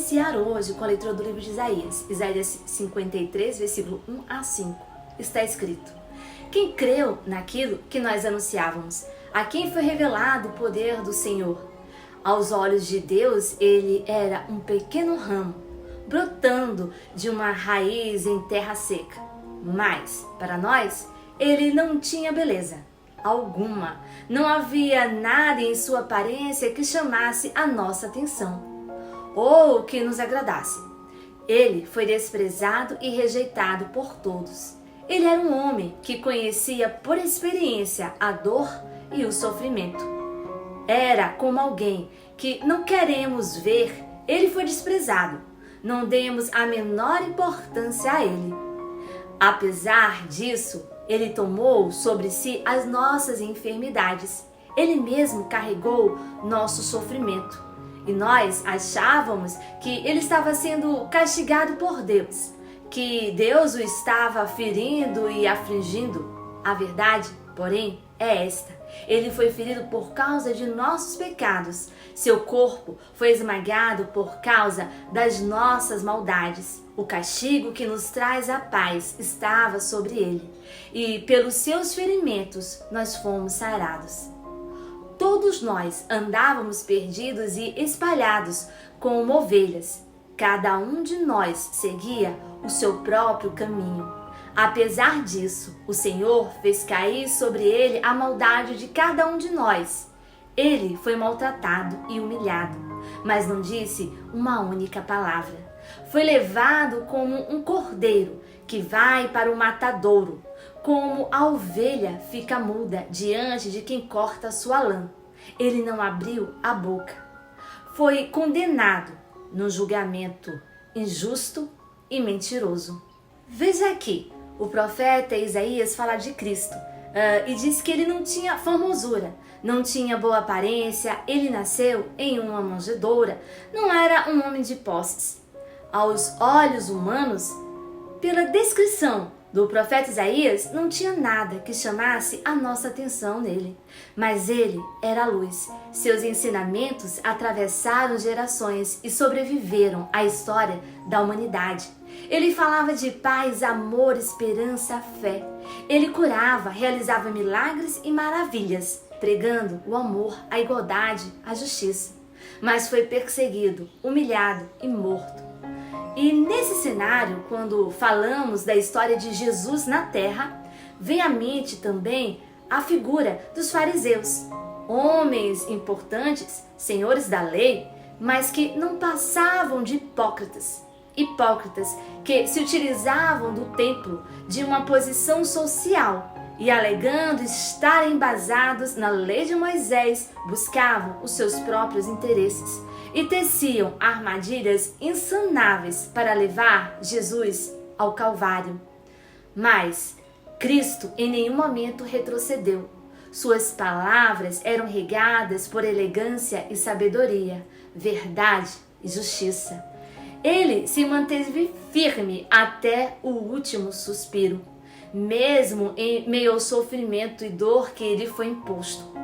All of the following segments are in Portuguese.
iniciar hoje com a leitura do livro de Isaías, Isaías 53, versículo 1 a 5. Está escrito: quem creu naquilo que nós anunciávamos? A quem foi revelado o poder do Senhor? Aos olhos de Deus, ele era um pequeno ramo, brotando de uma raiz em terra seca. Mas, para nós, ele não tinha beleza alguma. Não havia nada em sua aparência que chamasse a nossa atenção ou que nos agradasse. Ele foi desprezado e rejeitado por todos. Ele era um homem que conhecia por experiência a dor e o sofrimento. Era como alguém que não queremos ver. Ele foi desprezado. Não demos a menor importância a ele. Apesar disso, ele tomou sobre si as nossas enfermidades. Ele mesmo carregou nosso sofrimento. E nós achávamos que ele estava sendo castigado por Deus, que Deus o estava ferindo e afligindo. A verdade, porém, é esta: ele foi ferido por causa de nossos pecados. Seu corpo foi esmagado por causa das nossas maldades. O castigo que nos traz a paz estava sobre ele, e pelos seus ferimentos nós fomos sarados. Todos nós andávamos perdidos e espalhados como ovelhas. Cada um de nós seguia o seu próprio caminho. Apesar disso, o Senhor fez cair sobre ele a maldade de cada um de nós. Ele foi maltratado e humilhado, mas não disse uma única palavra. Foi levado como um cordeiro que vai para o matadouro, como a ovelha fica muda diante de quem corta sua lã. Ele não abriu a boca. Foi condenado num julgamento injusto e mentiroso. Veja aqui, o profeta Isaías fala de Cristo e diz que ele não tinha formosura, não tinha boa aparência, ele nasceu em uma manjedoura, não era um homem de posses. Aos olhos humanos, pela descrição do profeta Isaías, não tinha nada que chamasse a nossa atenção nele. Mas ele era a luz. Seus ensinamentos atravessaram gerações e sobreviveram à história da humanidade. Ele falava de paz, amor, esperança, fé. Ele curava, realizava milagres e maravilhas, pregando o amor, a igualdade, a justiça. Mas foi perseguido, humilhado e morto. E nesse cenário, quando falamos da história de Jesus na terra, vem à mente também a figura dos fariseus, homens importantes, senhores da lei, mas que não passavam de hipócritas. Hipócritas que se utilizavam do templo de uma posição social e, alegando estar embasados na lei de Moisés, buscavam os seus próprios interesses e teciam armadilhas insanáveis para levar Jesus ao Calvário. Mas Cristo em nenhum momento retrocedeu. Suas palavras eram regadas por elegância e sabedoria, verdade e justiça. Ele se manteve firme até o último suspiro, mesmo em meio ao sofrimento e dor que lhe foi imposto.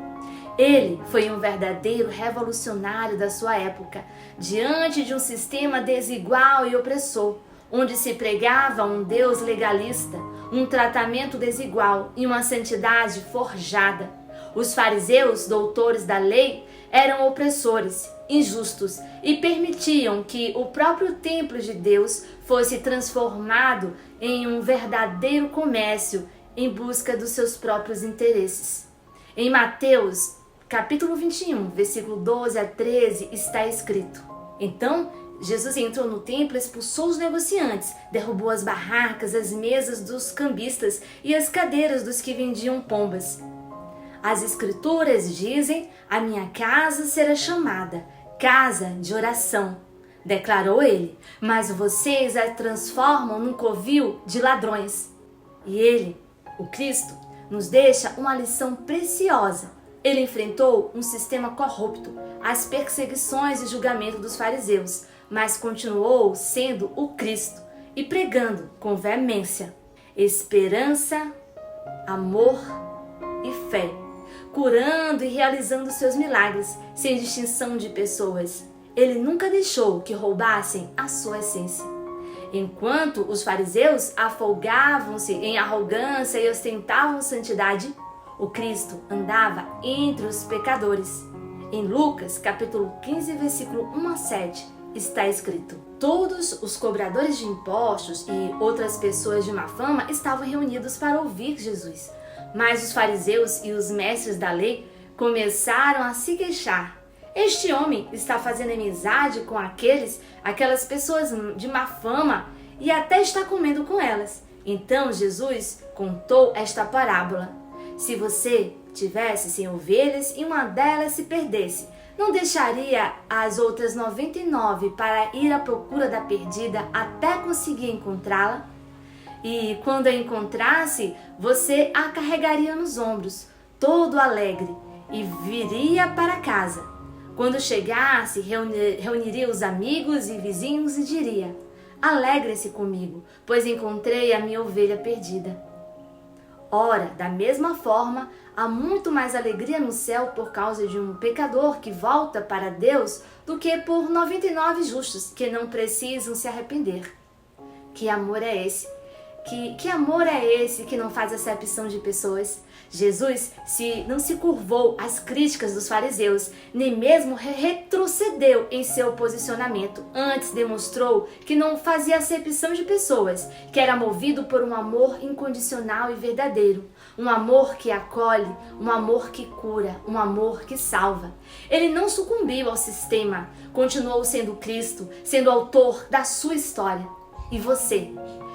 Ele foi um verdadeiro revolucionário da sua época, diante de um sistema desigual e opressor, onde se pregava um Deus legalista, um tratamento desigual e uma santidade forjada. Os fariseus, doutores da lei, eram opressores, injustos e permitiam que o próprio templo de Deus fosse transformado em um verdadeiro comércio em busca dos seus próprios interesses. Em Mateus, capítulo 21, versículo 12 a 13, está escrito: então, Jesus entrou no templo, expulsou os negociantes, derrubou as barracas, as mesas dos cambistas e as cadeiras dos que vendiam pombas. As escrituras dizem: a minha casa será chamada casa de oração, declarou ele, mas vocês a transformam num covil de ladrões. E ele, o Cristo, nos deixa uma lição preciosa. Ele enfrentou um sistema corrupto, as perseguições e julgamento dos fariseus, mas continuou sendo o Cristo e pregando com veemência esperança, amor e fé, curando e realizando seus milagres sem distinção de pessoas. Ele nunca deixou que roubassem a sua essência. Enquanto os fariseus afolgavam-se em arrogância e ostentavam santidade, o Cristo andava entre os pecadores. Em Lucas, capítulo 15, versículo 1 a 7, está escrito: todos os cobradores de impostos e outras pessoas de má fama estavam reunidos para ouvir Jesus. Mas os fariseus e os mestres da lei começaram a se queixar. Este homem está fazendo amizade com aquelas pessoas de má fama e até está comendo com elas. Então Jesus contou esta parábola: se você tivesse 100 ovelhas e uma delas se perdesse, não deixaria as outras 99 para ir à procura da perdida até conseguir encontrá-la? E quando a encontrasse, você a carregaria nos ombros, todo alegre, e viria para casa. Quando chegasse, reuniria os amigos e vizinhos e diria: alegrem-se comigo, pois encontrei a minha ovelha perdida. Ora, da mesma forma, há muito mais alegria no céu por causa de um pecador que volta para Deus do que por 99 justos que não precisam se arrepender. Que amor é esse? Que amor é esse que não faz acepção de pessoas? Jesus não se curvou às críticas dos fariseus, nem mesmo retrocedeu em seu posicionamento. Antes demonstrou que não fazia acepção de pessoas, que era movido por um amor incondicional e verdadeiro. Um amor que acolhe, um amor que cura, um amor que salva. Ele não sucumbiu ao sistema, continuou sendo Cristo, sendo autor da sua história. E você?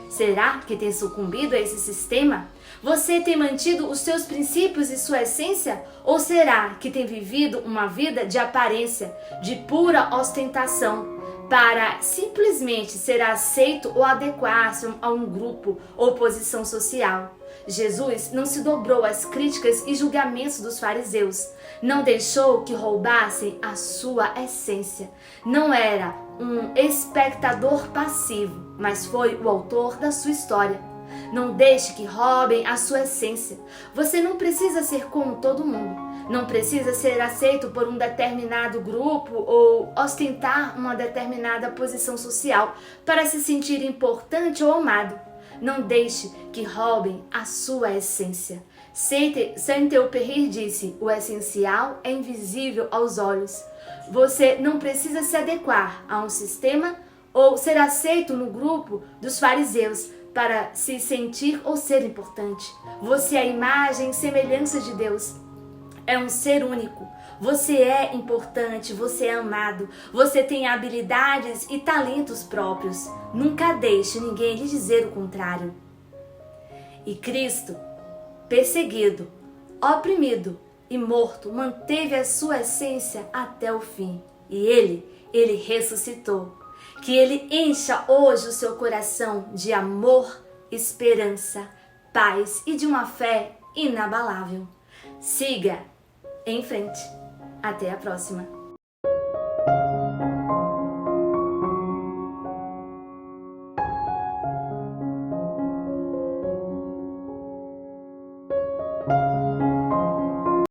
Será que tem sucumbido a esse sistema? Você tem mantido os seus princípios e sua essência? Ou será que tem vivido uma vida de aparência, de pura ostentação, para simplesmente ser aceito ou adequar-se a um grupo ou posição social? Jesus não se dobrou às críticas e julgamentos dos fariseus. Não deixou que roubassem a sua essência. Não era um espectador passivo, mas foi o autor da sua história. Não deixe que roubem a sua essência. Você não precisa ser como todo mundo. Não precisa ser aceito por um determinado grupo ou ostentar uma determinada posição social para se sentir importante ou amado. Não deixe que roubem a sua essência. Saint-Exupéry disse: o essencial é invisível aos olhos. Você não precisa se adequar a um sistema ou ser aceito no grupo dos fariseus para se sentir ou ser importante. Você é a imagem e semelhança de Deus. É um ser único. Você é importante, você é amado, você tem habilidades e talentos próprios. Nunca deixe ninguém lhe dizer o contrário. E Cristo, perseguido, oprimido e morto, manteve a sua essência até o fim. E ele ressuscitou. Que ele encha hoje o seu coração de amor, esperança, paz e de uma fé inabalável. Siga em frente. Até a próxima.